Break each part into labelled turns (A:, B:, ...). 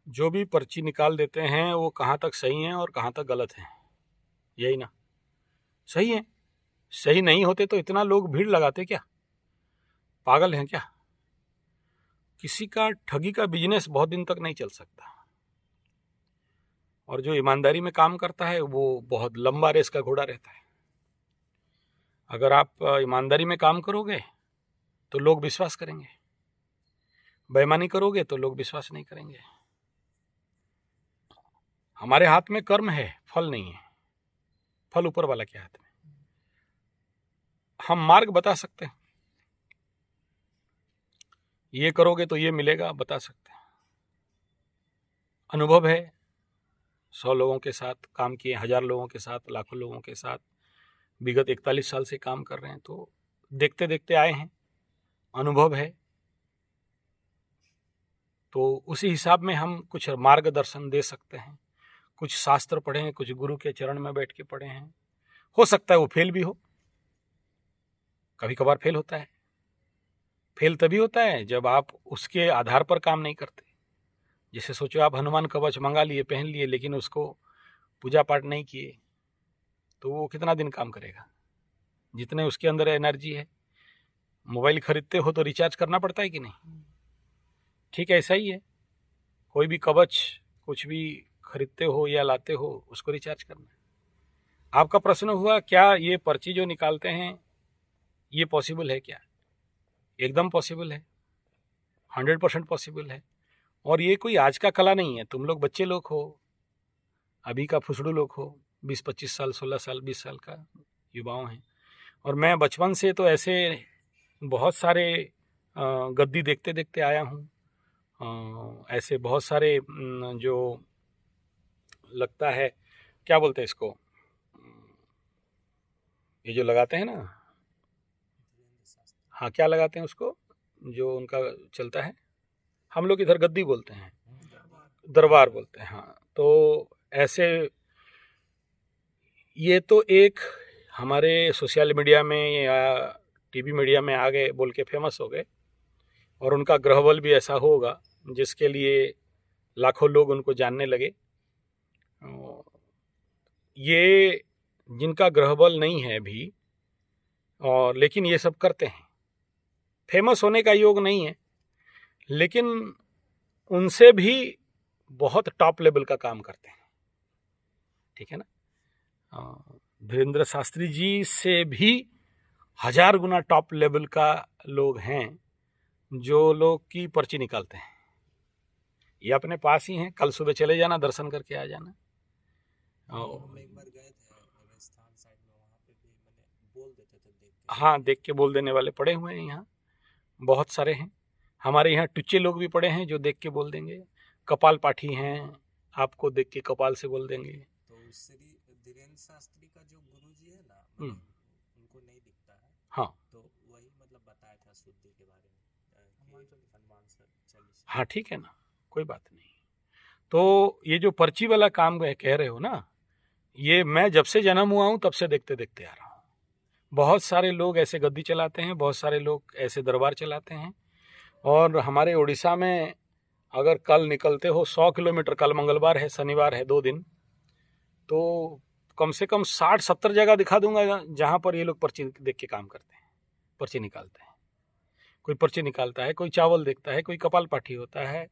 A: जो भी पर्ची निकाल देते हैं वो कहाँ तक सही हैं और कहाँ तक गलत हैं, यही ना? सही है, सही नहीं होते तो इतना लोग भीड़ लगाते क्या? पागल हैं क्या? किसी का ठगी का बिजनेस बहुत दिन तक नहीं चल सकता, और जो ईमानदारी में काम करता है वो बहुत लंबा रेस का घोड़ा रहता है। अगर आप ईमानदारी में काम करोगे तो लोग विश्वास करेंगे, बेईमानी करोगे तो लोग विश्वास नहीं करेंगे। हमारे हाथ में कर्म है, फल नहीं है। फल ऊपर वाला के हाथ में। हम मार्ग बता सकते हैं, ये करोगे तो ये मिलेगा, बता सकते हैं। अनुभव है, 100 लोगों के साथ काम किए, 1000 लोगों के साथ, लाखों लोगों के साथ विगत 41 साल से काम कर रहे हैं, तो देखते देखते आए हैं, अनुभव है। तो उसी हिसाब में हम कुछ मार्गदर्शन दे सकते हैं। कुछ शास्त्र पढ़े हैं, कुछ गुरु के चरण में बैठ के पढ़े हैं। हो सकता है वो फेल भी हो, कभी कभार फेल होता है। फेल तभी होता है जब आप उसके आधार पर काम नहीं करते। जैसे सोचो आप हनुमान कवच मंगा लिए, पहन लिए, लेकिन उसको पूजा पाठ नहीं किए, तो वो कितना दिन काम करेगा? जितने उसके अंदर एनर्जी है। मोबाइल खरीदते हो तो रिचार्ज करना पड़ता है कि नहीं? ठीक है, ऐसा ही है। कोई भी कवच कुछ भी खरीदते हो या लाते हो, उसको रिचार्ज करना है। आपका प्रश्न हुआ क्या ये पर्ची जो निकालते हैं ये पॉसिबल है क्या? एकदम पॉसिबल है, 100% पॉसिबल है। और ये कोई आज का कला नहीं है। तुम लोग बच्चे लोग हो, अभी का फुसड़ू लोग हो, 20-25 साल, 16 साल, 20 साल का युवाओं हैं। और मैं बचपन से तो ऐसे बहुत सारे गद्दी देखते देखते आया हूँ। ऐसे बहुत सारे जो लगता है, क्या बोलते हैं इसको, ये जो लगाते हैं ना, हाँ क्या लगाते हैं उसको, जो उनका चलता है, हम लोग इधर गद्दी बोलते हैं, दरबार बोलते हैं। हाँ, तो ऐसे ये तो एक हमारे सोशल मीडिया में या टीवी मीडिया में आ गए, बोल के फेमस हो गए, और उनका ग्रहबल भी ऐसा होगा जिसके लिए लाखों लोग उनको जानने लगे। ये जिनका ग्रहबल नहीं है भी, और लेकिन ये सब करते हैं, फेमस होने का योग नहीं है, लेकिन उनसे भी बहुत टॉप लेवल का काम करते हैं। ठीक है ना? धीरेंद्र शास्त्री जी से भी 1000 गुना टॉप लेवल का लोग हैं जो लोग की पर्ची निकालते हैं। ये अपने पास ही हैं, कल सुबह चले जाना, दर्शन करके आ जाना।
B: हम एक बार गए थे राजस्थान साइड में, वहाँ पे भी मैंने बोल देते थे देख के।
A: हाँ, देख के बोल देने वाले पड़े हुए हैं यहाँ, बहुत सारे हैं। हमारे यहाँ टुच्चे लोग भी पड़े हैं जो देख के बोल देंगे। कपाल पाठी हैं, आपको देख के कपाल से बोल देंगे।
B: तो श्री धीरेन्द्र शास्त्री का जो गुरुजी है ना, उनको नहीं दिखता है।
A: हाँ,
B: तो वही मतलब बताया था शुद्धि के बारे में, हनुमान चालीसा।
A: हाँ, ठीक है ना, कोई बात नहीं। तो ये जो पर्ची वाला काम कह रहे हो ना, ये मैं जब से जन्म हुआ हूँ तब से देखते देखते आ रहा हूँ। बहुत सारे लोग ऐसे गद्दी चलाते हैं, बहुत सारे लोग ऐसे दरबार चलाते हैं। और हमारे उड़ीसा में अगर कल निकलते हो 100 किलोमीटर, कल मंगलवार है, शनिवार है, 2 दिन, तो कम से कम 60-70 जगह दिखा दूंगा जहाँ पर ये लोग पर्ची देख के काम करते हैं, पर्ची निकालते हैं। कोई पर्ची निकालता है, कोई चावल देखता है, कोई कपाल पाठी होता है,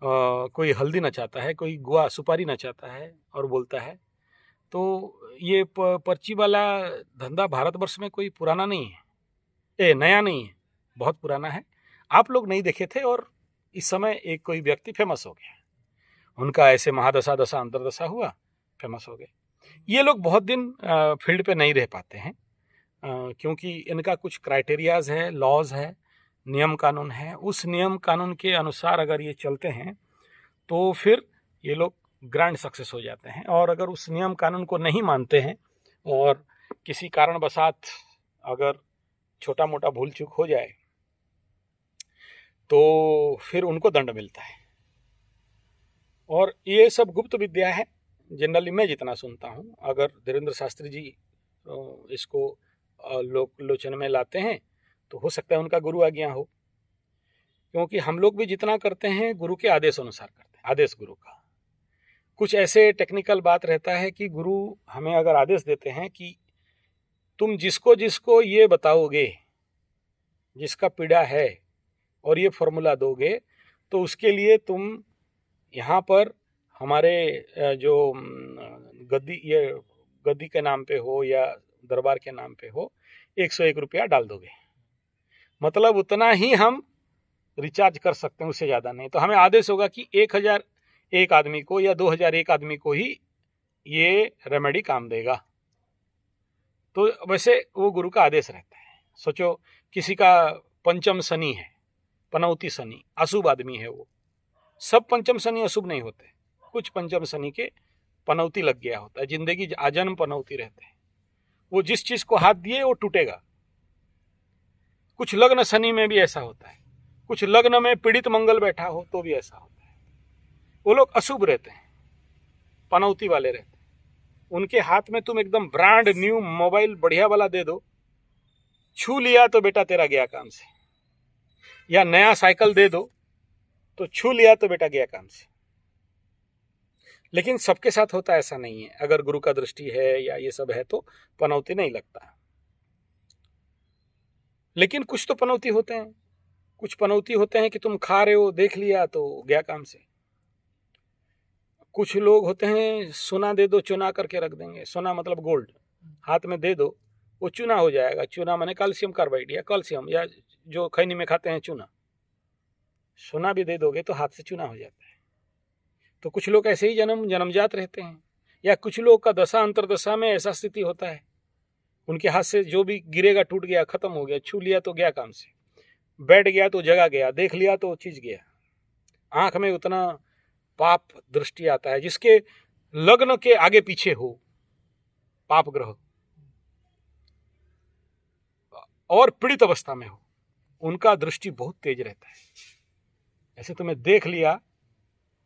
A: कोई हल्दी नचाता है, कोई गुआ सुपारी नचाता है और बोलता है। तो ये पर्ची वाला धंधा भारतवर्ष में कोई पुराना नहीं है, नया नहीं है, बहुत पुराना है। आप लोग नहीं देखे थे, और इस समय एक कोई व्यक्ति फेमस हो गया, उनका ऐसे महादशा दशा अंतरदशा हुआ, फेमस हो गए। ये लोग बहुत दिन फील्ड पे नहीं रह पाते हैं, क्योंकि इनका कुछ क्राइटेरियाज है, लॉज है, नियम कानून है। उस नियम कानून के अनुसार अगर ये चलते हैं तो फिर ये लोग ग्रैंड सक्सेस हो जाते हैं। और अगर उस नियम कानून को नहीं मानते हैं और किसी कारणवशात अगर छोटा मोटा भूल चूक हो जाए तो फिर उनको दंड मिलता है। और ये सब गुप्त विद्या है, जनरली मैं जितना सुनता हूँ। अगर धीरेंद्र शास्त्री जी इसको लोचन में लाते हैं तो हो सकता है उनका गुरु आज्ञा हो, क्योंकि हम लोग भी जितना करते हैं गुरु के आदेश अनुसार करते हैं। आदेश गुरु का। कुछ ऐसे टेक्निकल बात रहता है कि गुरु हमें अगर आदेश देते हैं कि तुम जिसको जिसको ये बताओगे, जिसका पीड़ा है, और ये फॉर्मूला दोगे, तो उसके लिए तुम यहाँ पर हमारे जो गद्दी के नाम पे हो या दरबार के नाम पे हो, 101 रुपया डाल दोगे। मतलब उतना ही हम रिचार्ज कर सकते हैं, उससे ज़्यादा नहीं। तो हमें आदेश होगा कि 1001 आदमी को या 2001 आदमी को ही ये रेमेडी काम देगा। तो वैसे वो गुरु का आदेश रहता है। सोचो किसी का पंचम शनि है, पनौती शनि, अशुभ आदमी है वो। सब पंचम शनि अशुभ नहीं होते, कुछ पंचम शनि के पनौती लग गया होता है, जिंदगी आजन्म पनौती रहते हैं। वो जिस चीज को हाथ दिए वो टूटेगा। कुछ लग्न शनि में भी ऐसा होता है, कुछ लग्न में पीड़ित मंगल बैठा हो तो भी ऐसा होता है। वो लोग अशुभ रहते हैं, पनौती वाले रहते हैं। उनके हाथ में तुम एकदम ब्रांड न्यू मोबाइल बढ़िया वाला दे दो, छू लिया तो बेटा तेरा गया काम से। या नया साइकिल दे दो तो छू लिया तो बेटा गया काम से। लेकिन सबके साथ होता ऐसा नहीं है। अगर गुरु का दृष्टि है या ये सब है तो पनौती नहीं लगता। लेकिन कुछ तो पनौती होते हैं, कुछ पनौती होते हैं कि तुम खा रहे हो, देख लिया तो गया काम से। कुछ लोग होते हैं सोना दे दो चुना करके रख देंगे। सोना मतलब गोल्ड, हाथ में दे दो वो चूना हो जाएगा। चूना माने कैल्शियम कार्बाइड या कैल्शियम, या जो खैनी में खाते हैं चूना। सोना भी दे दोगे तो हाथ से चूना हो जाता है। तो कुछ लोग ऐसे ही जन्मजात रहते हैं। या कुछ लोग का दशा अंतरदशा में ऐसा स्थिति होता है, उनके हाथ से जो भी गिरेगा टूट गया, खत्म हो गया। छू लिया तो गया काम से, बैठ गया तो जगह गया, देख लिया तो चीज गया। आंख में उतना पाप दृष्टि आता है। जिसके लग्न के आगे पीछे हो पाप ग्रह और पीड़ित अवस्था में हो, उनका दृष्टि बहुत तेज रहता है। ऐसे तुम्हें देख लिया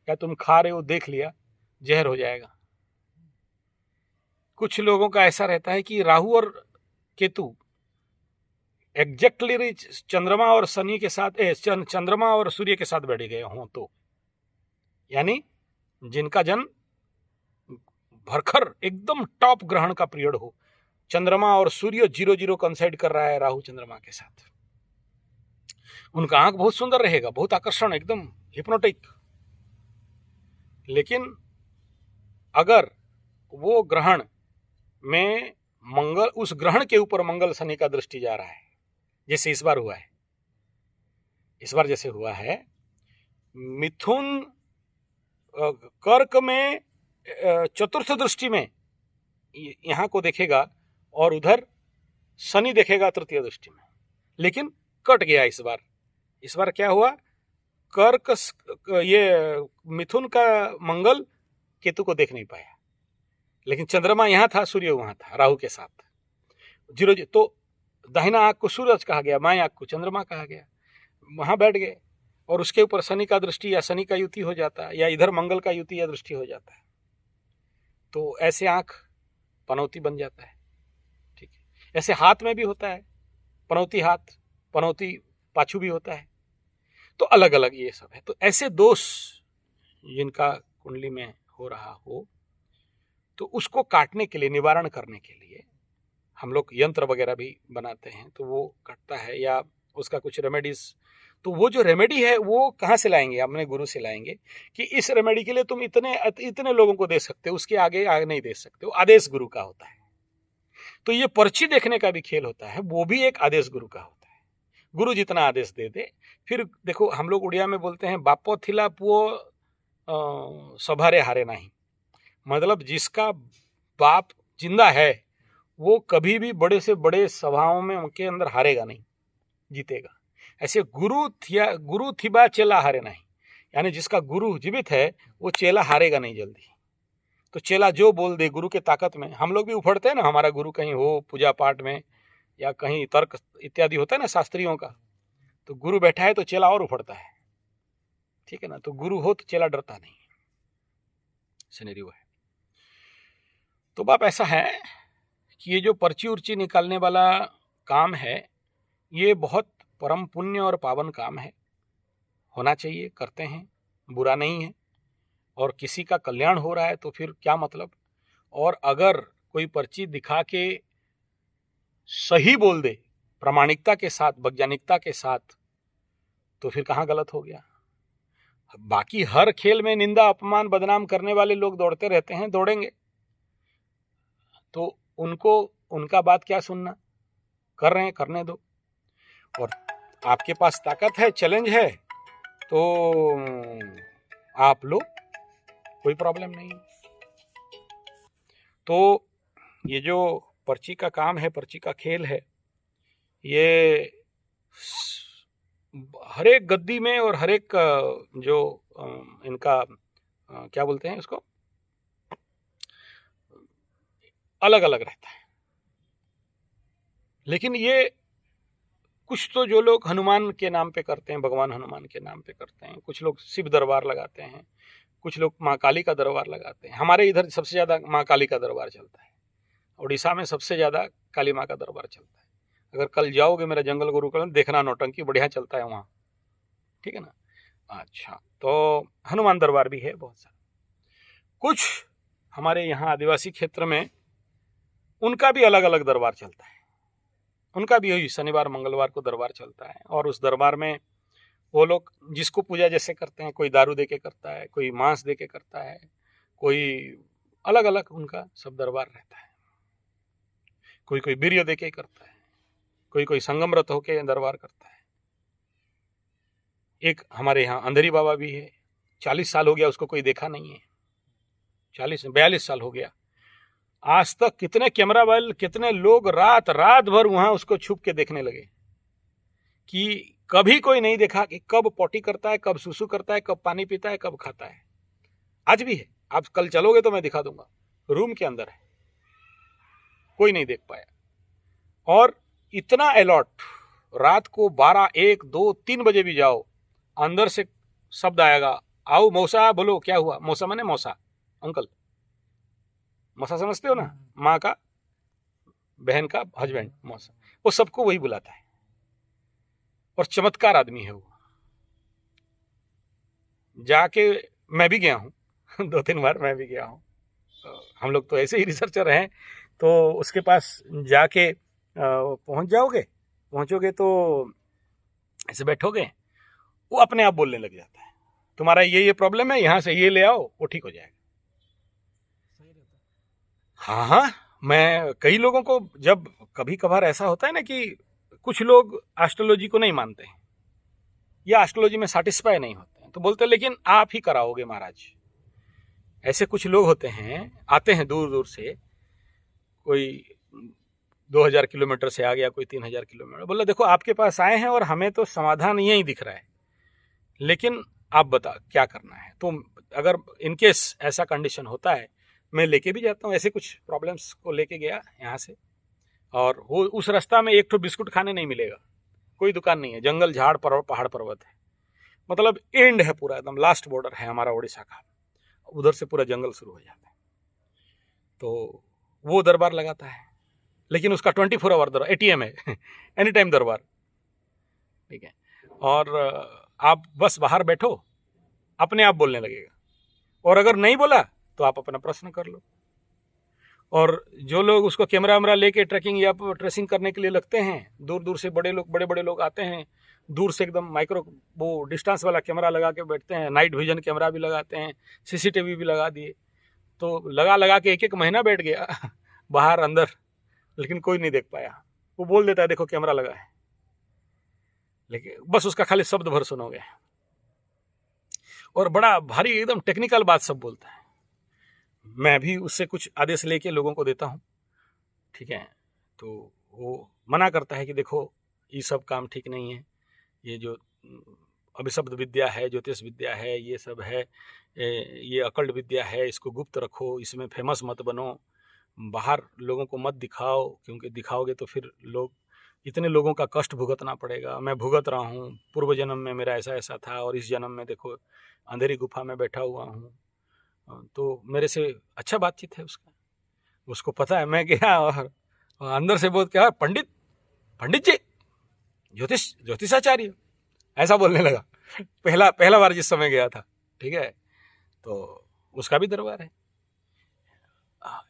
A: या तुम खा रहे हो देख लिया, जहर हो जाएगा। कुछ लोगों का ऐसा रहता है कि राहु और केतु एग्जैक्टली चंद्रमा और शनि के साथ, चंद्रमा और सूर्य के साथ बैठे गए हों, तो यानी जिनका जन्म भरखर एकदम टॉप ग्रहण का पीरियड हो, चंद्रमा और सूर्य 0-0 कंसाइड कर रहा है राहु चंद्रमा के साथ, उनका आंख बहुत सुंदर रहेगा, बहुत आकर्षण, एकदम हिप्नोटिक। लेकिन अगर वो ग्रहण में मंगल, उस ग्रहण के ऊपर मंगल शनि का दृष्टि जा रहा है, जैसे इस बार हुआ है, इस बार जैसे हुआ है, मिथुन कर्क में चतुर्थ दृष्टि में यहां को देखेगा और उधर शनि देखेगा तृतीय दृष्टि में, लेकिन कट गया इस बार। इस बार क्या हुआ, कर्क ये मिथुन का मंगल केतु को देख नहीं पाया, लेकिन चंद्रमा यहां था, सूर्य वहां था राहु के साथ। 0 तो दाहिना आंख को सूरज कहा गया, बाएं आंख को चंद्रमा कहा गया, वहां बैठ गए और उसके ऊपर शनि का दृष्टि या शनि का युति हो जाता है, या इधर मंगल का युति या दृष्टि हो जाता है, तो ऐसे आंख पनौती बन जाता है। ठीक है, ऐसे हाथ में भी होता है, पनौती हाथ, पनौती पाछू भी होता है। तो अलग अलग ये सब है। तो ऐसे दोष जिनका कुंडली में हो रहा हो, तो उसको काटने के लिए, निवारण करने के लिए हम लोग यंत्र वगैरह भी बनाते हैं, तो वो कटता है, या उसका कुछ रेमेडीज। तो वो जो रेमेडी है वो कहाँ से लाएंगे, अपने गुरु से लाएंगे कि इस रेमेडी के लिए तुम इतने लोगों को दे सकते हो, उसके आगे नहीं दे सकते हो। आदेश गुरु का होता है। तो ये पर्ची देखने का भी खेल होता है, वो भी एक आदेश गुरु का होता है। गुरु जितना आदेश दे दे। फिर देखो, हम लोग उड़िया में बोलते हैं बापो थिला पुओ सभारे हारे नहीं। मतलब जिसका बाप जिंदा है वो कभी भी बड़े से बड़े सभाओं में उनके अंदर हारेगा नहीं, जीतेगा। ऐसे गुरु थिबा चेला हारे नहीं, यानी जिसका गुरु जीवित है वो चेला हारेगा नहीं जल्दी। तो चेला जो बोल दे गुरु के ताकत में, हम लोग भी उफड़ते हैं ना, हमारा गुरु कहीं हो पूजा पाठ में या कहीं तर्क इत्यादि होता है ना शास्त्रियों का, तो गुरु बैठा है तो चेला और उफड़ता है। ठीक है ना, तो गुरु हो तो चेला डरता नहीं, सिनेरियो है। तो बाप ऐसा है कि ये जो पर्ची उर्ची निकालने वाला काम है, ये बहुत परम पुण्य और पावन काम है, होना चाहिए, करते हैं, बुरा नहीं है। और किसी का कल्याण हो रहा है तो फिर क्या मतलब। और अगर कोई पर्ची दिखा के सही बोल दे प्रामाणिकता के साथ, वैज्ञानिकता के साथ, तो फिर कहाँ गलत हो गया। बाकी हर खेल में निंदा, अपमान, बदनाम करने वाले लोग दौड़ते रहते हैं, दौड़ेंगे, तो उनको उनका बात क्या सुनना। कर रहे हैं, करने दो। और आपके पास ताकत है, चैलेंज है, तो आप लो, कोई प्रॉब्लम नहीं। तो ये जो पर्ची का काम है, पर्ची का खेल है, ये हर एक गद्दी में और हर एक जो इनका क्या बोलते हैं इसको, अलग अलग रहता है। लेकिन ये कुछ तो जो लोग हनुमान के नाम पे करते हैं, भगवान हनुमान के नाम पे करते हैं, कुछ लोग शिव दरबार लगाते हैं, कुछ लोग माँ काली का दरबार लगाते हैं। हमारे इधर सबसे ज़्यादा माँ काली का दरबार चलता है, उड़ीसा में सबसे ज़्यादा काली माँ का दरबार चलता है। अगर कल जाओगे मेरा जंगल गुरुकुल, देखना, नौटंकी बढ़िया चलता है वहाँ, ठीक है ना। अच्छा, तो हनुमान दरबार भी है बहुत सारा। कुछ हमारे यहाँ आदिवासी क्षेत्र में उनका भी अलग अलग दरबार चलता है, उनका भी यही शनिवार मंगलवार को दरबार चलता है। और उस दरबार में वो लोग जिसको पूजा जैसे करते हैं, कोई दारू दे के करता है, कोई मांस दे के करता है, कोई अलग अलग उनका सब दरबार रहता है। कोई कोई वीर्य दे के करता है, कोई कोई संगमरत होके दरबार करता है। एक हमारे यहाँ अंधेरी बाबा भी है, 40 साल हो गया उसको कोई देखा नहीं है, 42 साल हो गया। आज तक कितने कैमरा वाले, कितने लोग रात रात भर वहां उसको छुप के देखने लगे, कि कभी कोई नहीं देखा कि कब पोटी करता है, कब सुसु करता है, कब पानी पीता है, कब खाता है। आज भी है, आप कल चलोगे तो मैं दिखा दूंगा, रूम के अंदर है, कोई नहीं देख पाया। और इतना अलर्ट, रात को 12, 1, 2, 3 बजे भी जाओ, अंदर से शब्द आएगा, आओ मौसा, बोलो क्या हुआ। मौसा माने मौसा, अंकल, मौसा समझते हो ना, माँ का, बहन का हस्बैंड, मौसा, वो सबको वही बुलाता है। और चमत्कार आदमी है वो। जाके मैं भी गया हूँ 2-3 बार मैं भी गया हूँ। हम लोग तो ऐसे ही रिसर्चर हैं, तो उसके पास जाके पहुंचोगे तो ऐसे बैठोगे, वो अपने आप बोलने लग जाता है, तुम्हारा ये प्रॉब्लम है, यहाँ से ये ले आओ, वो ठीक हो जाएगा। हाँ हाँ, मैं कई लोगों को, जब कभी कभार ऐसा होता है ना कि कुछ लोग एस्ट्रोलॉजी को नहीं मानते हैं या एस्ट्रोलॉजी में सेटिस्फाई नहीं होते हैं, तो बोलते हैं लेकिन आप ही कराओगे महाराज। ऐसे कुछ लोग होते हैं, आते हैं दूर दूर से, कोई 2000 किलोमीटर से आ गया, कोई 3000 किलोमीटर, बोला देखो आपके पास आए हैं और हमें तो समाधान यही दिख रहा है, लेकिन आप बता क्या करना है। तो अगर इनकेस ऐसा कंडीशन होता है, मैं लेके भी जाता हूँ। ऐसे कुछ प्रॉब्लम्स को लेके गया यहाँ से, और वो उस रास्ता में एक तो बिस्कुट खाने नहीं मिलेगा, कोई दुकान नहीं है, जंगल झाड़ पहाड़ पर्वत है, मतलब एंड है पूरा, एकदम लास्ट बॉर्डर है हमारा उड़ीसा का, उधर से पूरा जंगल शुरू हो जाता है। तो वो दरबार लगाता है, लेकिन उसका 24 आवर दरबार, ATM है एनी टाइम दरबार, ठीक है। और आप बस बाहर बैठो, अपने आप बोलने लगेगा, और अगर नहीं बोला तो आप अपना प्रश्न कर लो। और जो लोग उसको कैमरा वैमरा लेके ट्रैकिंग या ट्रेसिंग करने के लिए लगते हैं, दूर दूर से बड़े बड़े लोग आते हैं, दूर से एकदम माइक्रो वो डिस्टेंस वाला कैमरा लगा के बैठते हैं, नाइट विजन कैमरा भी लगाते हैं, CCTV भी लगा दिए, तो लगा के 1-1 महीना बैठ गया बाहर अंदर, लेकिन कोई नहीं देख पाया। वो बोल देता है देखो कैमरा लगा है, लेकिन बस उसका खाली शब्द भर सुनोगे, और बड़ा भारी एकदम टेक्निकल बात सब बोलता है। मैं भी उससे कुछ आदेश लेके लोगों को देता हूँ, ठीक है। तो वो मना करता है कि देखो ये सब काम ठीक नहीं है, ये जो अभिशब्द विद्या है, ज्योतिष विद्या है, ये सब है, ये अकल्ट विद्या है, इसको गुप्त रखो, इसमें फेमस मत बनो, बाहर लोगों को मत दिखाओ, क्योंकि दिखाओगे तो फिर लोग, इतने लोगों का कष्ट भुगतना पड़ेगा। मैं भुगत रहा हूँ, पूर्व जन्म में मेरा ऐसा था, और इस जन्म में देखो अंधेरी गुफा में बैठा हुआ हूँ। तो मेरे से अच्छा बातचीत है उसको पता है। मैं गया और अंदर से बोल क्या, पंडित जी, ज्योतिषाचार्य, ऐसा बोलने लगा। पहला बार जिस समय गया था, ठीक है। तो उसका भी दरबार है।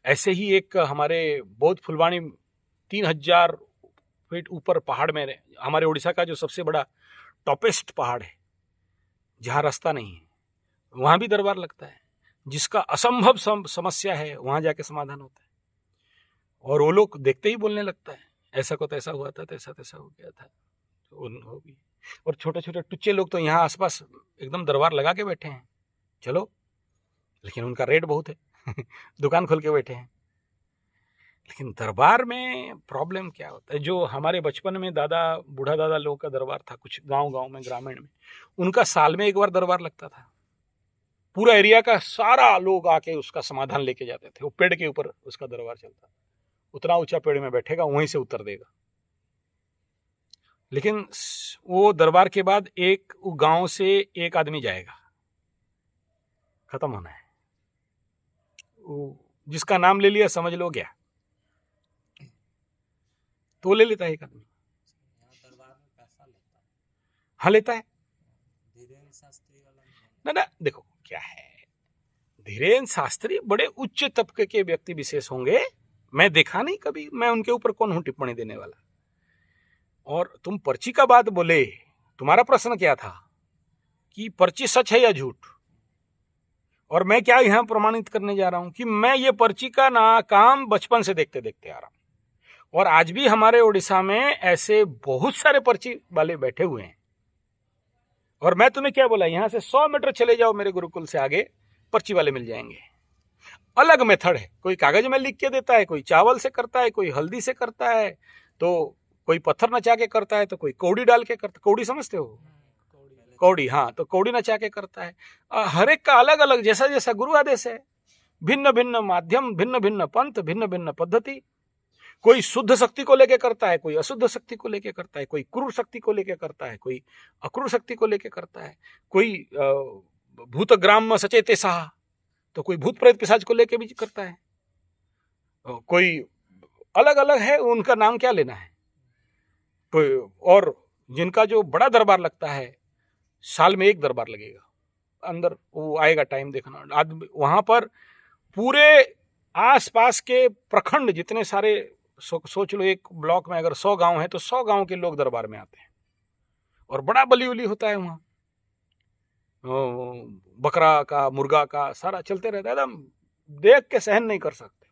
A: ऐसे ही एक हमारे बौद्ध फुलवाणी 3000 फीट ऊपर पहाड़ में, हमारे उड़ीसा का जो सबसे बड़ा टॉपेस्ट पहाड़ है जहाँ रास्ता नहीं है, वहाँ भी दरबार लगता है। जिसका असंभव समस्या है वहाँ जाके समाधान होता है, और वो लोग देखते ही बोलने लगता है ऐसा को तैसा हुआ था, तैसा तैसा हो गया था, हो भी। और छोटे छोटे टुच्चे लोग तो यहाँ आसपास एकदम दरबार लगा के बैठे हैं, चलो, लेकिन उनका रेट बहुत है दुकान खोल के बैठे हैं। लेकिन दरबार में प्रॉब्लम क्या होता है, जो हमारे बचपन में दादा, बूढ़ा दादा लोगों का दरबार था कुछ गांव में, ग्रामीण में, उनका साल में एक बार दरबार लगता था। पूरा एरिया का सारा लोग आके उसका समाधान लेके जाते थे। वो पेड़ के ऊपर उसका दरबार चलता, उतना ऊंचा पेड़ में बैठेगा, वहीं से उतर देगा। लेकिन वो दरबार के बाद एक गांव से एक आदमी जाएगा, खत्म होना है, जिसका नाम ले लिया समझ लो गया, तो ले लेता है एक आदमी।
B: दरबार में पैसा लेता है।
A: हाँ लेता है।
B: धीरेन्द्र शास्त्री वाला
A: ना देखो क्या है, धीरेन्द्र शास्त्री बड़े उच्च तबके के व्यक्ति विशेष होंगे, मैं देखा नहीं कभी, मैं उनके ऊपर कौन हूं टिप्पणी देने वाला। और तुम पर्ची का बात बोले, तुम्हारा प्रश्न क्या था कि पर्ची सच है या झूठ, और मैं क्या यहां प्रमाणित करने जा रहा हूं कि मैं ये पर्ची का ना काम बचपन से देखते देखते आ रहा हूं, और आज भी हमारे उड़ीसा में ऐसे बहुत सारे पर्ची वाले बैठे हुए हैं। और मैं तुम्हें क्या बोला, यहां से 100 मीटर चले जाओ मेरे गुरुकुल से आगे, पर्ची वाले मिल जाएंगे। अलग मेथड है, कोई कागज में लिख के देता है, कोई चावल से करता है, कोई हल्दी से करता है, तो कोई पत्थर नचा के करता है, तो कोई कौड़ी डाल के करता है। कौड़ी समझते हो? कौड़ी, हाँ, तो कौड़ी नचा के करता है। हर एक का अलग अलग, जैसा जैसा गुरु आदेश है, भिन्न भिन्न माध्यम, भिन्न भिन्न पंथ, भिन्न भिन्न पद्धति। कोई शुद्ध शक्ति को लेके करता है, कोई अशुद्ध शक्ति को लेके करता है, कोई क्रूर शक्ति को लेके करता है, कोई अक्रूर शक्ति को लेके करता है, कोई भूतग्राम सचेते साह, तो कोई भूत प्रेत पिशाच को लेके भी करता है, कोई अलग अलग है, उनका नाम क्या लेना है। और जिनका जो बड़ा दरबार लगता है, साल में एक दरबार लगेगा, अंदर वो आएगा टाइम देखना, आदमी वहां पर पूरे आसपास के प्रखंड जितने सारे, सोच लो एक ब्लॉक में अगर 100 गांव है तो 100 गांव के लोग दरबार में आते हैं, और बड़ा बलि उली होता है वहां, बकरा का, मुर्गा का, सारा चलते रहता है, एकदम देख के सहन नहीं कर सकते।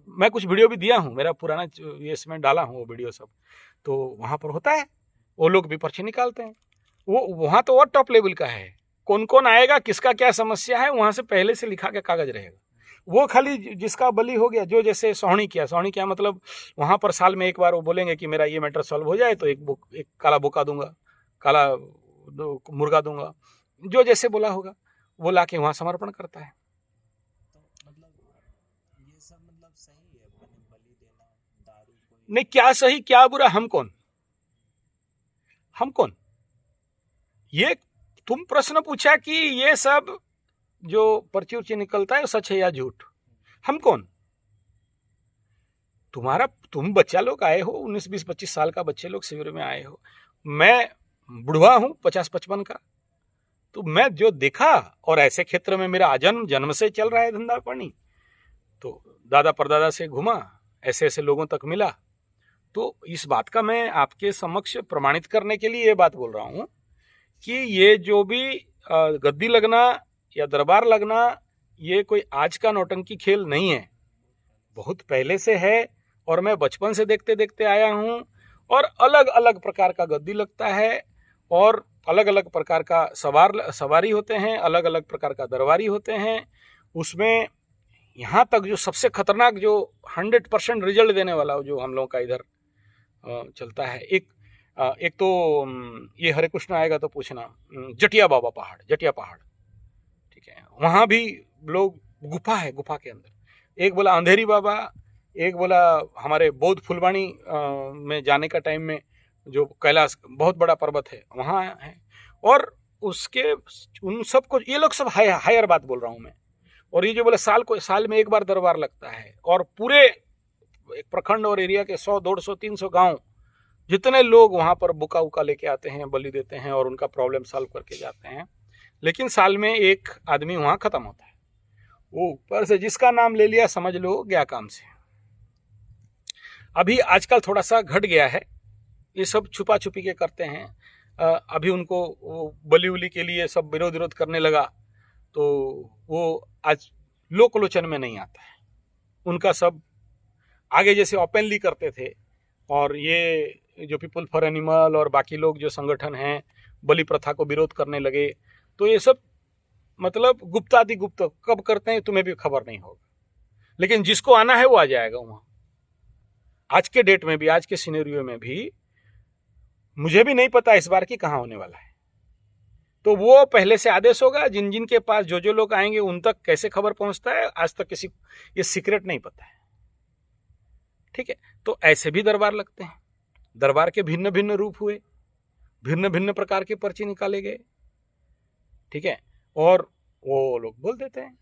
A: मैं कुछ वीडियो भी दिया हूं, मेरा पुराना ये इसमें डाला हूं वो वीडियो सब, तो वहां पर होता है, वो लोग भी पर्ची निकालते हैं। वो वहां तो और टॉप लेवल का है, कौन कौन आएगा, किसका क्या समस्या है, वहां से पहले से लिखा के कागज रहेगा। वो खाली जिसका बलि हो गया, जो जैसे सोहनी किया मतलब वहां पर साल में एक बार वो बोलेंगे कि मेरा ये मैटर सॉल्व हो जाए तो एक काला बोका दूंगा, काला मुर्गा दूंगा, जो जैसे बोला होगा वो लाके वहां समर्पण करता है।
B: तो मतलब ये सब मतलब सही है, बलि देना, दारू कोई
A: नहीं, क्या सही क्या बुरा, हम कौन, ये तुम प्रश्न पूछा कि ये सब जो पर्ची उर्ची निकलता है सच है या झूठ, हम कौन। तुम बच्चा लोग आए हो, 19, 20, 25 साल का बच्चे लोग शिविर में आए हो, मैं बुढ़वा हूं 50-55 का, तो मैं जो देखा, और ऐसे क्षेत्र में मेरा जन्म से चल रहा है धंधा पानी, तो दादा परदादा से घुमा, ऐसे ऐसे लोगों तक मिला, तो इस बात का मैं आपके समक्ष प्रमाणित करने के लिए ये बात बोल रहा हूं कि ये जो भी गद्दी लगना या दरबार लगना, ये कोई आज का नौटंकी खेल नहीं है, बहुत पहले से है, और मैं बचपन से देखते देखते आया हूं। और अलग अलग प्रकार का गद्दी लगता है, और अलग अलग प्रकार का सवारी होते हैं, अलग अलग प्रकार का दरबारी होते हैं। उसमें यहाँ तक जो सबसे खतरनाक, जो 100% रिजल्ट देने वाला जो हम लोगों का इधर चलता है, एक तो ये हरे कृष्ण आएगा तो पूछना, जटिया बाबा पहाड़, जटिया पहाड़, ठीक है, वहाँ भी लोग, गुफा है, गुफा के अंदर, एक बोला अंधेरी बाबा, एक बोला हमारे बौद्ध फुलवाणी में जाने का टाइम में जो कैलाश बहुत बड़ा पर्वत है वहाँ है, और उसके उन सबको, ये लोग सब हायर बात बोल रहा हूँ मैं। और ये जो बोले साल में एक बार दरबार लगता है, और पूरे एक प्रखंड और एरिया के 100, 150, 300 गांव जितने लोग वहां पर बुका उका लेके आते हैं, बलि देते हैं, और उनका प्रॉब्लम सॉल्व करके जाते हैं। लेकिन साल में एक आदमी वहां खत्म होता है, वो ऊपर से जिसका नाम ले लिया समझ लो गया काम से। अभी आजकल थोड़ा सा घट गया है, ये सब छुपा छुपी के करते हैं। अभी उनको वो बली उली के लिए सब विरोध विरोध करने लगा, तो वो आज लोकलोचन में नहीं आता है। उनका सब आगे जैसे ओपनली करते थे, और ये जो पीपल फॉर एनिमल और बाकी लोग जो संगठन हैं बलि प्रथा को विरोध करने लगे, तो ये सब मतलब गुप्तादि गुप्त कब करते हैं तुम्हें भी खबर नहीं होगा, लेकिन जिसको आना है वो आ जाएगा वहां। आज के डेट में भी, आज के सिनेरियो में भी मुझे भी नहीं पता इस बार की कहां होने वाला है, तो वो पहले से आदेश होगा, जिन जिन के पास जो जो लोग आएंगे उन तक कैसे खबर पहुंचता है आज तक किसी ये सीक्रेट नहीं पता है। ठीक है, तो ऐसे भी दरबार लगते हैं, दरबार के भिन्न भिन्न रूप हुए, भिन्न भिन्न प्रकार के पर्चे निकाले गए। ठीक है, और वो लोग बोल देते हैं।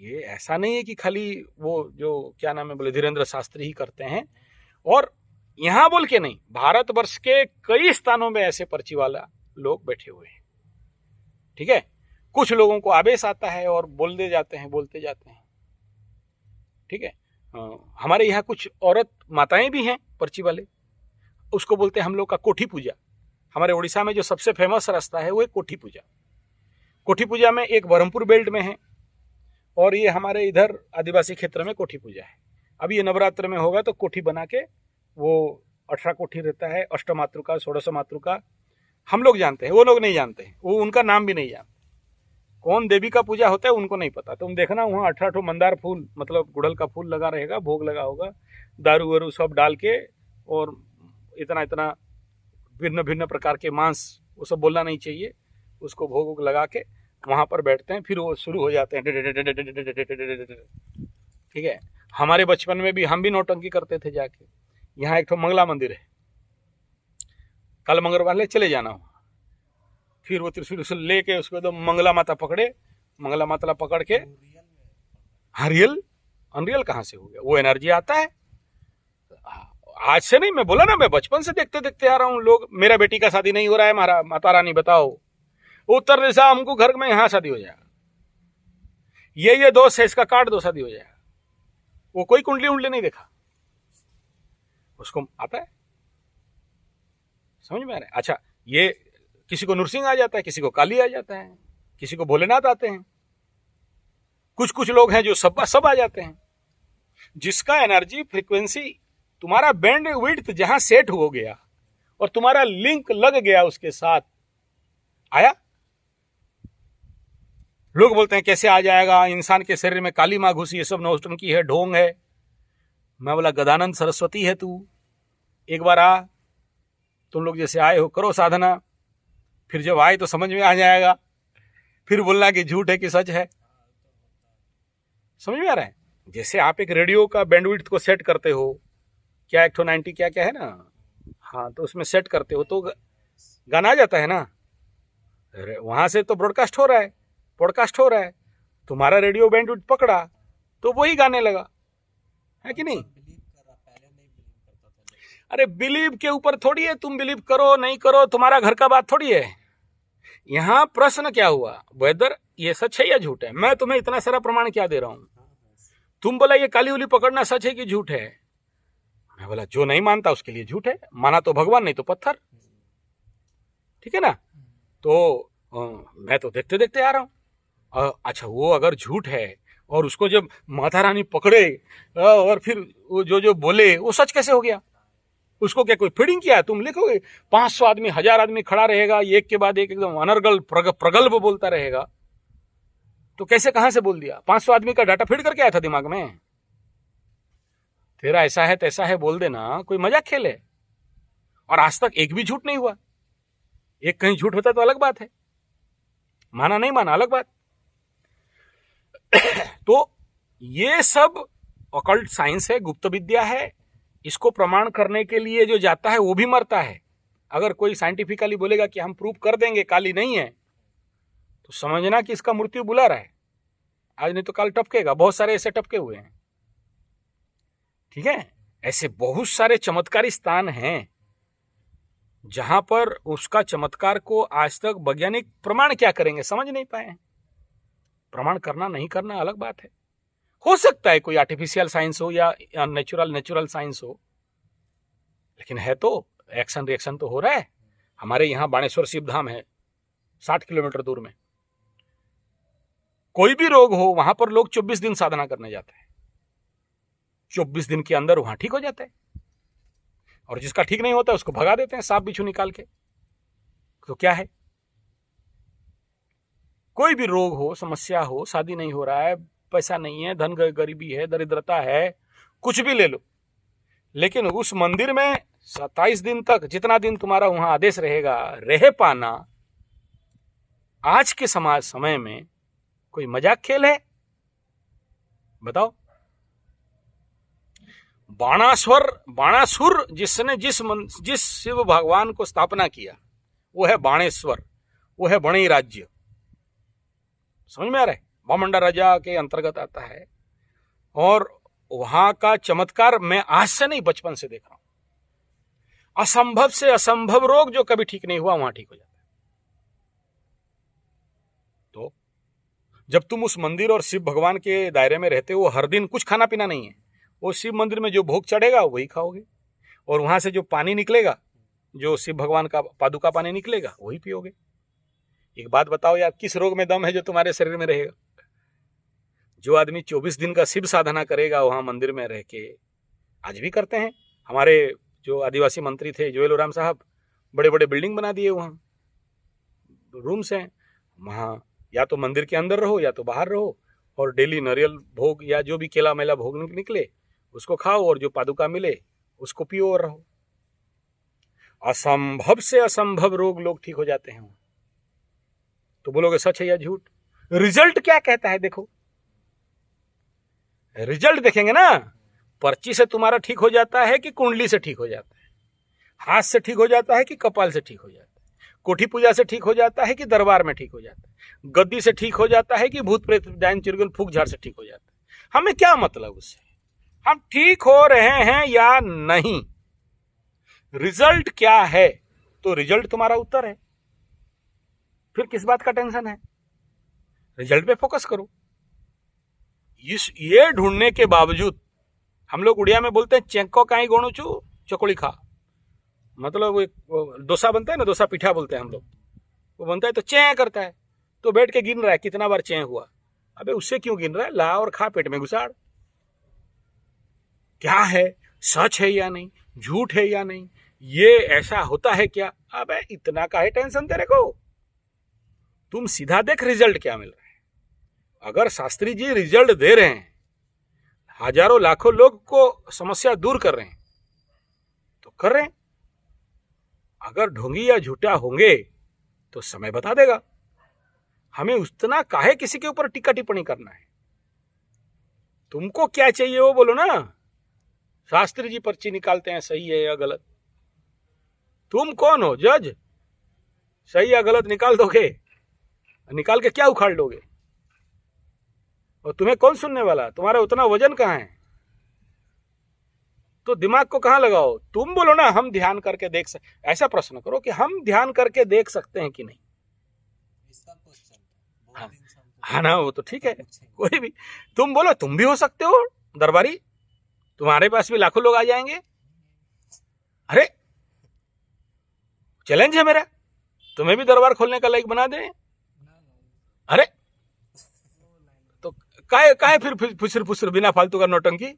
A: ये ऐसा नहीं है कि खाली वो जो क्या नाम है बोले धीरेन्द्र शास्त्री ही करते हैं, और यहां बोल के नहीं, भारतवर्ष के कई स्थानों में ऐसे पर्ची वाला लोग बैठे हुए हैं। ठीक है, कुछ लोगों को आवेश आता है और बोलते जाते हैं। ठीक है, हमारे यहाँ कुछ औरत माताएं भी हैं पर्ची वाले, उसको बोलते हैं हम लोग का कोठी पूजा। हमारे उड़ीसा में जो सबसे फेमस रास्ता है वो है कोठी पूजा। कोठी पूजा में एक बरहमपुर बेल्ट में है, और ये हमारे इधर आदिवासी क्षेत्र में कोठी पूजा है। अभी ये नवरात्र में होगा तो कोठी बना के, वो 18 कोठी रहता है, अष्टमातृका 16 मातृका, हम लोग जानते हैं, वो लोग नहीं जानते हैं, वो उनका नाम भी नहीं जानते, कौन देवी का पूजा होता है उनको नहीं पता। तुम देखना वहाँ 18 मंदार फूल मतलब गुड़हल का फूल लगा रहेगा, भोग लगा होगा, दारू वारू सब डाल के, और इतना इतना भिन्न भिन्न प्रकार के मांस, वो सब बोलना नहीं चाहिए, उसको भोग लगा के वहाँ पर बैठते हैं, फिर वो शुरू हो जाते हैं। ठीक है, हमारे बचपन में भी हम भी नौटंकी करते थे जाके। यहाँ एक तो मंगला मंदिर है, कल मंगलवार ले चले जाना हो, फिर वो त्रिशूल लेके उसको तो मंगला माता पकड़े, मंगला माता पकड़ के, हाँ रियल अनरियल कहाँ से हो गया, वो एनर्जी आता है। आज से नहीं, मैं बोला ना, मैं बचपन से देखते देखते आ रहा हूँ। लोग, मेरा बेटी का शादी नहीं हो रहा है, मारा माता रानी बताओ, उत्तर दिशा हमको घर में यहाँ शादी हो जाएगा, ये दोष है, इसका काट दो शादी हो जाएगा। वो कोई कुंडली उंडली नहीं देखा, उसको आता है, समझ में आ रहा है। अच्छा, ये किसी को नृसिंह आ जाता है, किसी को काली आ जाता है, किसी को भोलेनाथ आते हैं, कुछ लोग हैं जो सब आ जाते हैं। जिसका एनर्जी फ्रीक्वेंसी, तुम्हारा बैंड विड्थ जहां सेट हो गया और तुम्हारा लिंक लग गया उसके साथ, आया। लोग बोलते हैं कैसे आ जाएगा, इंसान के शरीर में काली माँ घुसी, ये सब नौटंकी है, ढोंग है। मैं बोला गदानंद सरस्वती है तू, एक बार आ, तुम लोग जैसे आए हो करो साधना, फिर जब आए तो समझ में आ जाएगा, फिर बोलना कि झूठ है कि सच है। समझ में आ रहा है। जैसे आप एक रेडियो का बैंडविड्थ को सेट करते हो, क्या 190 क्या क्या है ना, हाँ, तो उसमें सेट करते हो तो गाना आ जाता है ना, वहां से तो ब्रॉडकास्ट हो रहा है, पॉडकास्ट हो रहा है, तुम्हारा रेडियो बैंडविड्थ पकड़ा तो वही गाने लगा, है कि नहीं। अरे बिलीव के ऊपर थोड़ी है, तुम बिलीव करो नहीं करो तुम्हारा घर का बात थोड़ी है। यहां प्रश्न क्या हुआ, वेदर ये सच है या झूठ है। मैं तुम्हें इतना सारा प्रमाण क्या दे रहा हूं, तुम बोला ये काली उली पकड़ना सच है कि झूठ है। मैं बोला जो नहीं मानता उसके लिए झूठ है, माना तो भगवान नहीं तो पत्थर। ठीक है ना, तो मैं तो देखते देखते आ रहा हूं। अच्छा, वो अगर झूठ है और उसको जब माता रानी पकड़े और फिर वो जो बोले वो सच कैसे हो गया। उसको क्या कोई फीडिंग किया है। तुम लिखोगे 500 आदमी 1000 आदमी खड़ा रहेगा, एक के बाद एक एकदम अनर्गल प्रगल्भ बोलता रहेगा, तो कैसे कहां से बोल दिया। 500 आदमी का डाटा फीड करके आया था दिमाग में, तेरा ऐसा है तैसा है बोल देना कोई मजाक खेल है। और आज तक एक भी झूठ नहीं हुआ। एक कहीं झूठ होता तो अलग बात है, माना नहीं माना अलग बात। तो ये सब ऑकल्ट साइंस है, गुप्त विद्या है। इसको प्रमाण करने के लिए जो जाता है वो भी मरता है। अगर कोई साइंटिफिकली बोलेगा कि हम प्रूव कर देंगे काली नहीं है, तो समझना कि इसका मृत्यु बुला रहा है, आज नहीं तो कल टपकेगा। बहुत सारे ऐसे टपके हुए हैं। ठीक है, ऐसे बहुत सारे चमत्कारी स्थान हैं जहां पर उसका चमत्कार को आज तक वैज्ञानिक प्रमाण क्या करेंगे, समझ नहीं पाए हैं। प्रमाण करना नहीं करना अलग बात है। हो सकता है कोई आर्टिफिशियल साइंस हो या नेचुरल साइंस हो, लेकिन है तो एक्शन रिएक्शन तो हो रहा है। हमारे यहाँ बाणेश्वर शिव धाम है 60 किलोमीटर दूर में। कोई भी रोग हो वहां पर लोग 24 दिन साधना करने जाते हैं, 24 दिन के अंदर वहां ठीक हो जाता है। और जिसका ठीक नहीं होता उसको भगा देते हैं सांप बिच्छू निकाल के। तो क्या है, कोई भी रोग हो, समस्या हो, शादी नहीं हो रहा है, पैसा नहीं है, धन गरीबी है, दरिद्रता है, कुछ भी ले लो, लेकिन उस मंदिर में 27 दिन तक, जितना दिन तुम्हारा वहां आदेश रहेगा, रह पाना आज के समाज समय में कोई मजाक खेल है? बताओ। बाणासुर जिसने जिस शिव भगवान को स्थापना किया वो है बाणेश्वर, वो है बणई राज्य। समझ में आ रहा है? बामंडा राजा के अंतर्गत आता है। और वहां का चमत्कार मैं आज से नहीं, बचपन से देख रहा हूं। असंभव से असंभव रोग जो कभी ठीक नहीं हुआ वहां ठीक हो जाता है। तो जब तुम उस मंदिर और शिव भगवान के दायरे में रहते हो, हर दिन कुछ खाना पीना नहीं है, वो शिव मंदिर में जो भोग चढ़ेगा वही खाओगे, और वहां से जो पानी निकलेगा, जो शिव भगवान का पादुका पानी निकलेगा, वही पियोगे। एक बात बताओ यार, किस रोग में दम है जो तुम्हारे शरीर में रहेगा? जो आदमी 24 दिन का शिव साधना करेगा वहां मंदिर में रह के, आज भी करते हैं। हमारे जो आदिवासी मंत्री थे जोएल ओराम साहब, बड़े बड़े बिल्डिंग बना दिए, वहां रूम्स हैं। वहां या तो मंदिर के अंदर रहो या तो बाहर रहो, और डेली नारियल भोग या जो भी केला मेला भोग निकले उसको खाओ, और जो पादुका मिले उसको पियो और रहो। असंभव से असंभव रोग लोग ठीक हो जाते हैं। तो बोलोगे सच है या झूठ? रिजल्ट क्या कहता है देखो, रिजल्ट देखेंगे ना। पर्ची से तुम्हारा ठीक हो जाता है कि कुंडली से ठीक हो जाता है? हाथ से ठीक हो जाता है कि कपाल से ठीक हो जाता है? कोठी पूजा से ठीक हो जाता है कि दरबार में ठीक हो जाता है? गद्दी से ठीक हो जाता है कि भूत प्रेत डायन चिरगुल फूक झाड़ से ठीक हो जाता है? हमें क्या मतलब उससे? हम ठीक हो रहे हैं या नहीं, रिजल्ट क्या है? तो रिजल्ट तुम्हारा उत्तर है, फिर किस बात का टेंशन है? रिजल्ट पे फोकस करो। ये ढूंढने के बावजूद हम लोग उड़िया में बोलते हैं चेंको काई गोणु चू चकोड़ी खा, मतलब वो डोसा बनता है ना, डोसा पीठा बोलते हैं हम लोग, वो बनता है तो चें करता है, तो बैठ के गिन रहा है कितना बार चें हुआ। अबे उससे क्यों गिन रहा है? ला और खा, पेट में घुसाड़। क्या है, सच है या नहीं, झूठ है या नहीं, ये ऐसा होता है क्या? अबे इतना काहे टेंशन तेरे को? तुम सीधा देख रिजल्ट क्या मिल रहा है। अगर शास्त्री जी रिजल्ट दे रहे हैं, हजारों लाखों लोग को समस्या दूर कर रहे हैं, तो कर रहे हैं। अगर ढोंगी या झूठा होंगे तो समय बता देगा। हमें उतना काहे किसी के ऊपर टीका टिप्पणी करना है? तुमको क्या चाहिए वो बोलो ना। शास्त्री जी पर्ची निकालते हैं, सही है या गलत। तुम कौन हो जज? सही या गलत निकाल दोगे, निकाल के क्या उखाड़ लोगे? और तुम्हें कौन सुनने वाला? तुम्हारा उतना वजन कहाँ है? तो दिमाग को कहाँ लगाओ? तुम बोलो ना हम ध्यान करके देख सकते, ऐसा प्रश्न करो कि हम ध्यान करके देख सकते हैं कि नहीं।
B: इसका क्वेश्चन
A: हाँ ना, वो तो ठीक है, कोई भी तुम बोलो, तुम भी हो सकते हो दरबारी, तुम्हारे पास भी लाखों लोग आ जाएंगे। अरे चैलेंज है मेरा, तुम्हें भी दरबार खोलने का लायक बना दें। अरे तो काहे फिर फुसर फुसर बिना फालतू का नौटंकी?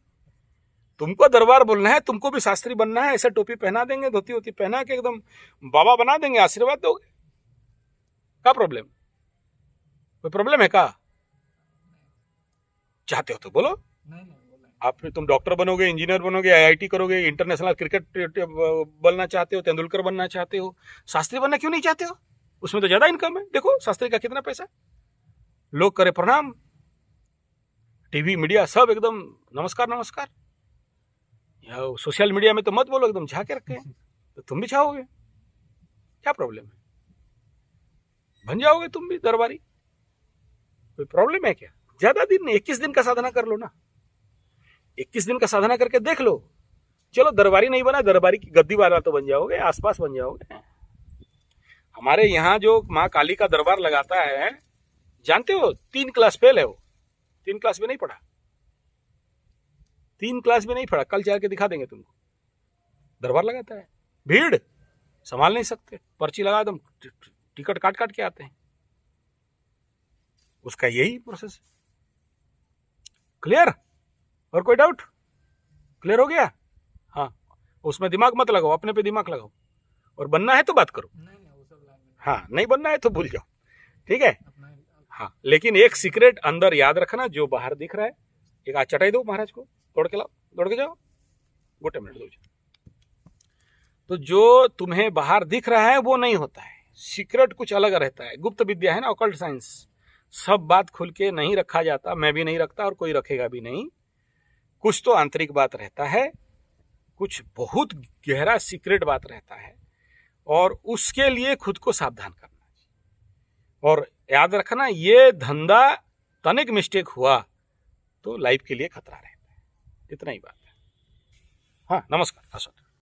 A: तुमको दरबार बोलना है, तुमको भी शास्त्री बनना है, ऐसा टोपी पहना देंगे, धोती होती पहना के एकदम बाबा बना देंगे, आशीर्वाद दोगे। क्या प्रॉब्लम? कोई प्रॉब्लम है का? चाहते हो तो बोलो। आप फिर तुम डॉक्टर बनोगे, इंजीनियर बनोगे, आईआईटी करोगे, इंटरनेशनल क्रिकेट बनना चाहते हो, तेंदुलकर बनना चाहते हो, शास्त्री बनना क्यों नहीं चाहते हो? उसमें तो ज्यादा इनकम है। देखो शास्त्री का कितना पैसा, लोग करे प्रणाम, टीवी मीडिया सब एकदम नमस्कार नमस्कार। सोशल मीडिया में तो मत बोलो, एकदम झाके रखे हैं, तो तुम भी चाहोगे? क्या प्रॉब्लम है? बन जाओगे तुम भी दरबारी, कोई प्रॉब्लम है क्या? ज्यादा दिन नहीं, 21 दिन का साधना कर लो ना। 21 दिन का साधना करके देख लो, चलो दरबारी नहीं बना, दरबारी की गद्दी वाला तो बन जाओगे, आसपास बन जाओगे। हमारे यहाँ जो माँ काली का दरबार लगाता है, जानते हो 3 क्लास फेल है वो, 3 क्लास में नहीं पढ़ा, 3 क्लास में नहीं पढ़ा, कल चल के दिखा देंगे तुमको। दरबार लगाता है, भीड़ संभाल नहीं सकते, पर्ची लगा दम, टिकट काट काट के आते हैं, उसका यही प्रोसेस। क्लियर? और कोई डाउट? क्लियर हो गया? हाँ, उसमें दिमाग मत लगाओ, अपने पे दिमाग लगाओ, और बनना है तो बात करो।
B: नहीं वो सब लाइन में
A: हाँ, नहीं बनना है तो भूल जाओ, ठीक है?
B: अपना
A: हाँ, लेकिन एक सीक्रेट अंदर याद रखना, जो बाहर दिख रहा है, एक आज चटाई दो महाराज को, तोड़ के लाओ, तोड़ के जाओ, गोटे मिनट दो। तो जो तुम्हें बाहर दिख रहा है वो नहीं होता है, सीक्रेट कुछ अलग रहता है, गुप्त विद्या है ना, ऑकल्ट साइंस। सब बात खुल के नहीं रखा जाता, मैं भी नहीं रखता और कोई रखेगा भी नहीं। कुछ तो आंतरिक बात रहता है, कुछ बहुत गहरा सीक्रेट बात रहता है, और उसके लिए खुद को सावधान करना चाहिए। और याद रखना, ये धंधा तनिक मिस्टेक हुआ तो लाइफ के लिए खतरा रहता है। इतना ही बात है। हाँ, नमस्कार।